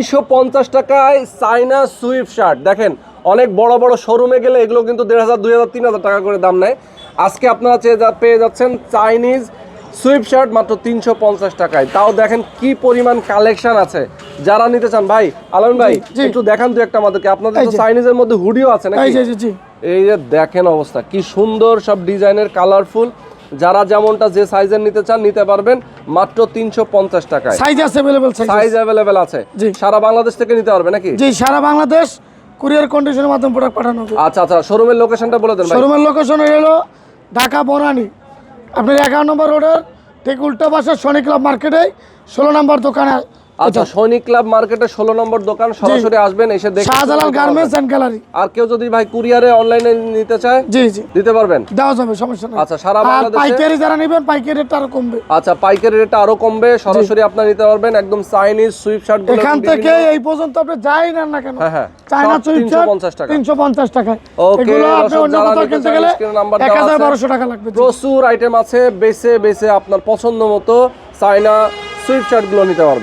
350 টাকায় চাইনা Swift shirt. দেখেন অনেক বড় বড় শোরুমে গেলে এগুলো কিন্তু 1500, 2000, 3000 টাকা করে দাম নেয়। আজকে আপনারা পেয়ে যাচ্ছেন চাইনিজ সুইফট শার্ট মাত্র 350 টাকায়। তাও দেখেন কি পরিমাণ কালেকশন আছে। যারা নিতে চান ভাই, আলম ভাই একটু দেখান তো একটা আমাদেরকে। আপনাদের তো চাইনিজের মধ্যে হুডিও আছে নাকি? এই যে দেখেন অবস্থা কি সুন্দর, সব ডিজাইনের কালারফুল। যারা যেমনটা যে সাইজের নিতে চান নিতে পারবেন মাত্র 350 টাকায়। সাইজ আছে সাইজ अवेलेबल আছে। সারা বাংলাদেশ থেকে নিতে পারবে নাকি? জি, সারা বাংলাদেশ কুরিয়ার কন্ডিশনের মাধ্যমে প্রোডাক্ট পাঠানো হবে। আচ্ছা আচ্ছা, শোরুমের লোকেশনটা বলে দেন ভাই। শোরুমের লোকেশন হলো ঢাকা বনানী, আপনার 11 নম্বর রোডের ঠিক উল্টা পাশে সৈনিক ক্লাব মার্কেটে 16 নম্বর দোকানে। আচ্ছা, সৈনিক ক্লাব মার্কেটে 16 নম্বর দোকান। সরাসরি আসবেন, এসে দেখে শাহজালাল গার্মেন্টস এন্ড গ্যালারি। আর কেউ যদি ভাই কুরিয়ারে অনলাইনে নিতে চায় জি জি দিতে পারবেন, দেওয়া যাবে, সমস্যা নেই। আচ্ছা, সারা বাংলাদেশে পাইকারি যারা নেবেন পাইকারি রেটটা আরো কমবে। আচ্ছা, পাইকারি রেটটা আরো কমবে, সরাসরি আপনারা নিতে পারবেন একদম চাইনিজ সুইফট শার্ট গুলো। এখান থেকে এই পর্যন্ত আপনি যাই নেন না কেন, হ্যাঁ চায়না সুইফট শার্ট 350 টাকা। 350 টাকায়। এগুলো আপনি অন্য কোথাও কিনতে গেলে 1200 টাকা লাগবে। প্রচুর আইটেম আছে, বেছে বেছে আপনার পছন্দ মতো চায়না সুইফট শার্ট গুলো নিতে পারবেন।